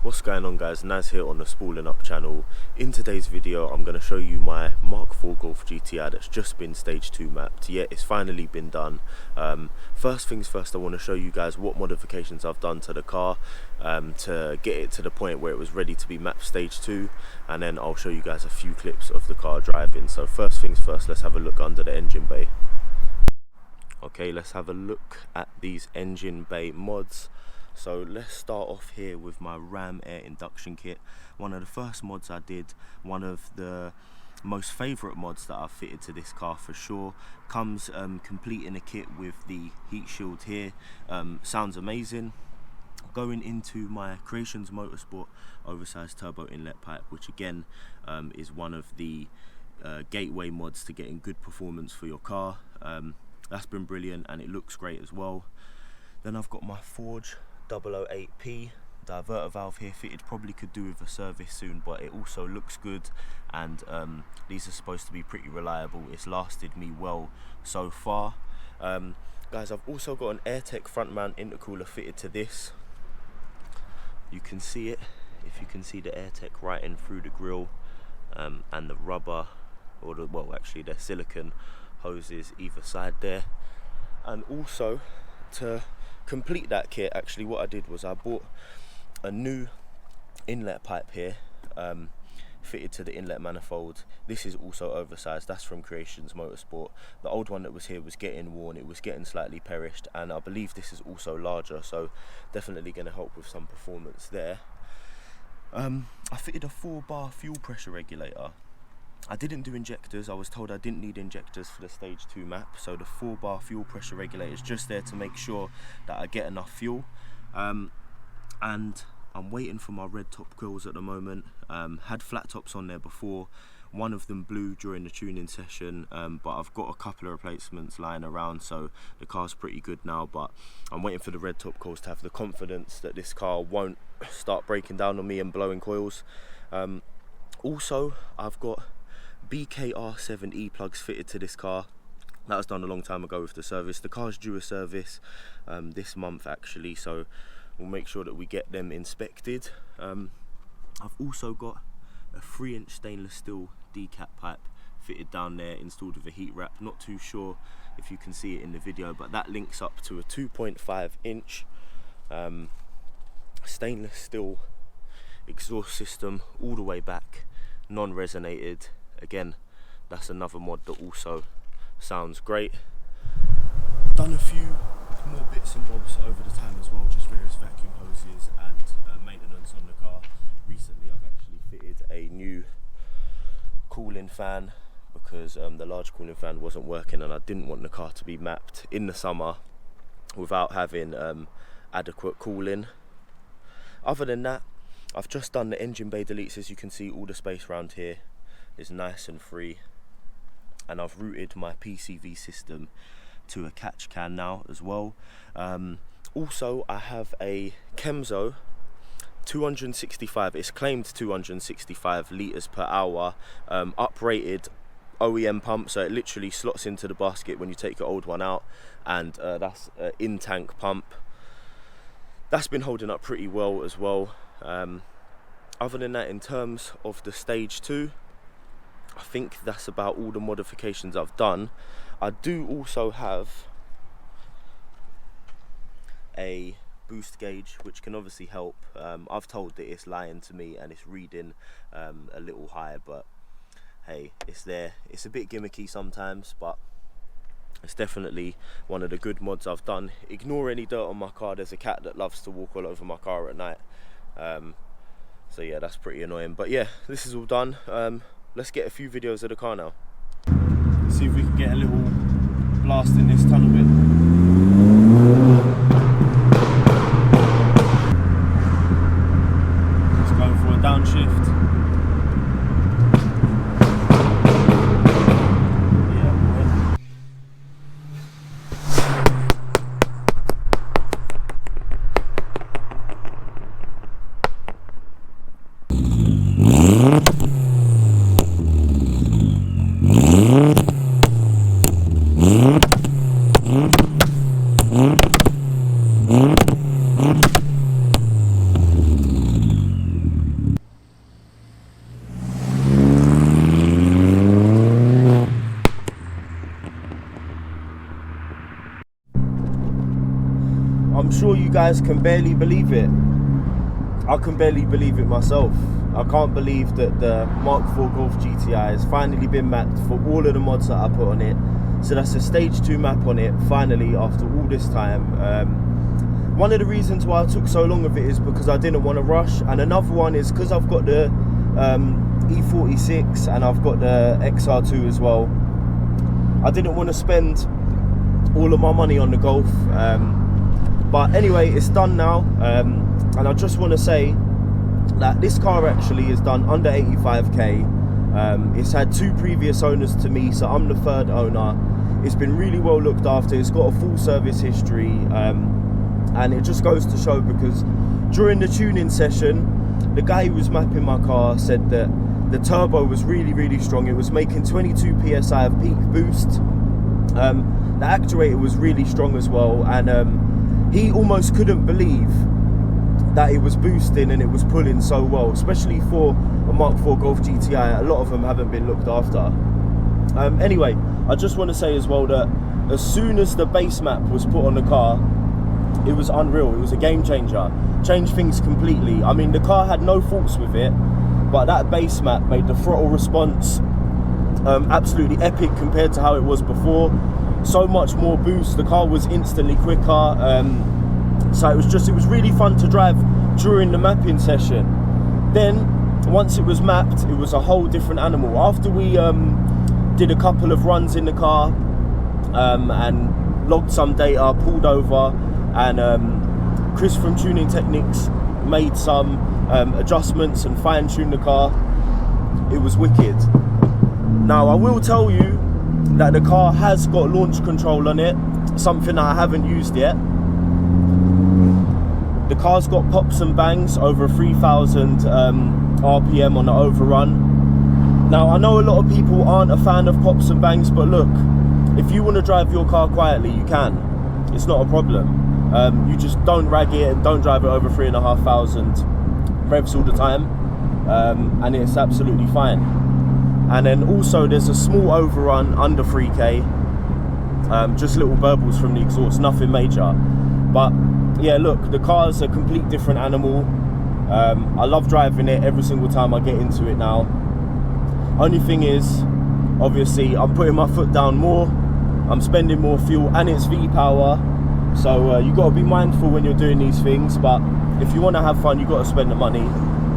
What's going on, guys? Naz here on the Spooling Up channel. In today's video I'm going to show you my Mk4 Golf Gti that's just been stage 2 mapped. Yeah, it's finally been done. First things first, I want to show you guys what modifications I've done to the car to get it to the point where it was ready to be mapped stage 2, and then I'll show you guys a few clips of the car driving. So first things first, let's have a look under the engine bay. Okay, let's have a look at these engine bay mods. So let's start off here with my Ram Air induction kit. One of the first mods I did, one of the most favourite mods that I've fitted to this car for sure. Comes complete in a kit with the heat shield here. Sounds amazing. Going into my Creations Motorsport oversized turbo inlet pipe, which again is one of the gateway mods to getting good performance for your car. That's been brilliant and it looks great as well. Then I've got my Forge 008P diverter valve here fitted. Probably could do with a service soon, but it also looks good, and these are supposed to be pretty reliable. It's lasted me well so far. Guys, I've also got an AirTech front mount intercooler fitted to this. You can see it, if you can see the AirTech right in through the grille, and the rubber, or the, well, actually they're silicone hoses either side there. And also, to complete that kit, actually what I did was I bought a new inlet pipe here, fitted to the inlet manifold. This is also oversized, that's from Creations Motorsport. The old one that was here was getting worn, it was getting slightly perished, and I believe this is also larger, so definitely going to help with some performance there. I fitted a 4-bar fuel pressure regulator. I didn't do injectors. I was told I didn't need injectors for the stage 2 map, so the 4-bar fuel pressure regulator is just there to make sure that I get enough fuel. And I'm waiting for my red top grills at the moment. Had flat tops on there before. One of them blew during the tuning session, but I've got a couple of replacements lying around, so the car's pretty good now. But I'm waiting for the red top coils to have the confidence that this car won't start breaking down on me and blowing coils. Also, I've got Mk4 e-plugs fitted to this car. That was done a long time ago with the service. The car's due a service this month actually, so we'll make sure that we get them inspected. I've also got a 3-inch stainless steel decap pipe fitted down there, installed with a heat wrap. Not too sure if you can see it in the video, but that links up to a 2.5-inch stainless steel exhaust system all the way back, non-resonated. Again, that's another mod that also sounds great. Done a few more bits and bobs over the time as well, just various vacuum hoses and maintenance on the car. Recently I've actually fitted a new cooling fan because the large cooling fan wasn't working, and I didn't want the car to be mapped in the summer without having adequate cooling. Other than that, I've just done the engine bay deletes. As you can see, all the space around here is nice and free, and I've routed my PCV system to a catch can now as well. Also, I have a Kemzo 265, it's claimed 265 litres per hour, uprated OEM pump, so it literally slots into the basket when you take your old one out, and that's an in-tank pump. That's been holding up pretty well as well. Other than that, in terms of the stage 2, I think that's about all the modifications I've done. I do also have a boost gauge, which can obviously help. I've told that it's lying to me and it's reading a little high, but hey, it's there. It's a bit gimmicky sometimes, but it's definitely one of the good mods I've done. Ignore any dirt on my car. There's a cat that loves to walk all over my car at night. So yeah, that's pretty annoying. But yeah, this is all done. Let's get a few videos of the car now. See if we can get a little blast in this tunnel bit. Just going for a downshift. sure you guys can barely believe it. I can barely believe it myself. I can't believe that the Mk4 Golf Gti has finally been mapped for all of the mods that I put on it. So that's a stage 2 map on it, finally, after all this time. One of the reasons why I took so long of it is because I didn't want to rush, and another one is because I've got the E46 and I've got the XR2 as well. I didn't want to spend all of my money on the Golf, but anyway, it's done now, and I just want to say that this car actually is done under 85k. It's had 2 previous owners to me, so I'm the 3rd owner. It's been really well looked after. It's got a full service history, and it just goes to show, because during the tuning session, the guy who was mapping my car said that the turbo was really strong. It was making 22 psi of peak boost. The actuator was really strong as well, and he almost couldn't believe that it was boosting and it was pulling so well, especially for a Mk4 Golf GTI. A lot of them haven't been looked after. Anyway, I just want to say as well that as soon as the base map was put on the car, it was unreal. It was a game changer. Changed things completely. I mean, the car had no faults with it, but that base map made the throttle response absolutely epic compared to how it was before. So much more boost. The car was instantly quicker. So it was really fun to drive during the mapping session. Then once it was mapped, it was a whole different animal. After we did a couple of runs in the car and logged some data, pulled over, and Chris from Tuning Techniques made some adjustments and fine-tuned the car. It was wicked. Now I will tell you that the car has got launch control on it, something that I haven't used yet. The car's got pops and bangs over 3,000 RPM on the overrun. Now I know a lot of people aren't a fan of pops and bangs, but look, if you want to drive your car quietly, you can. It's not a problem. You just don't rag it and don't drive it over 3,500 revs all the time, and it's absolutely fine. And then also there's a small overrun under 3k, just little burbles from the exhaust, nothing major. But yeah, look, the car's a complete different animal. I love driving it every single time I get into it now. Only thing is, obviously I'm putting my foot down more, I'm spending more fuel, and it's V-Power. So you got to be mindful when you're doing these things, but if you want to have fun, you got to spend the money.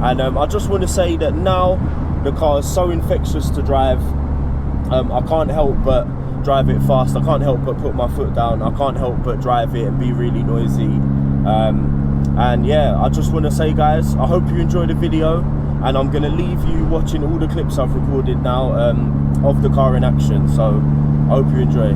And I just want to say that now the car is so infectious to drive. I can't help but drive it fast. I can't help but put my foot down. I can't help but drive it and be really noisy. And yeah, I just want to say, guys, I hope you enjoyed the video, and I'm going to leave you watching all the clips I've recorded now of the car in action. So I hope you enjoy.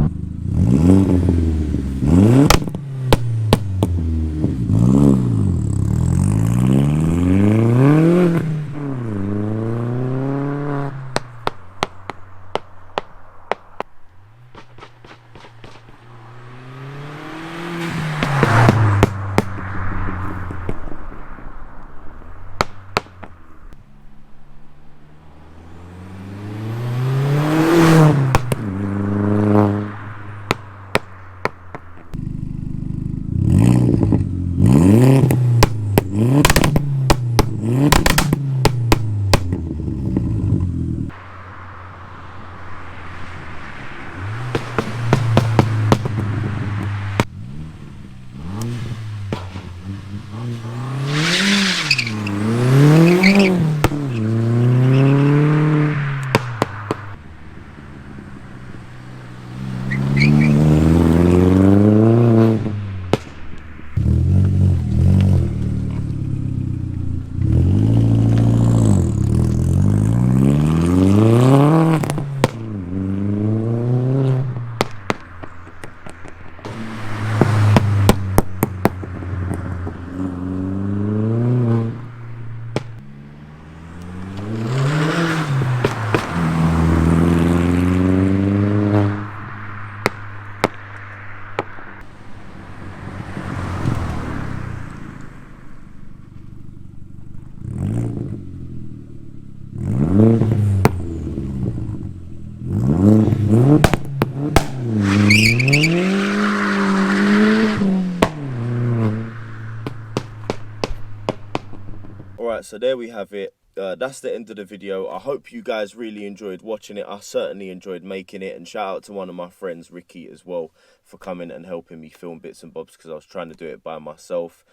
Alright, so there we have it. That's the end of the video. I hope you guys really enjoyed watching it. I certainly enjoyed making it, and shout out to one of my friends, Ricky, as well, for coming and helping me film bits and bobs because I was trying to do it by myself.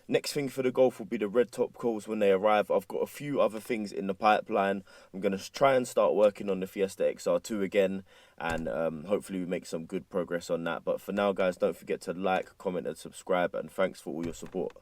Next thing for the Golf will be the red top calls when they arrive. I've got a few other things in the pipeline. I'm going to try and start working on the Fiesta XR2 again, and hopefully we make some good progress on that. But for now, guys, don't forget to like, comment and subscribe, and thanks for all your support.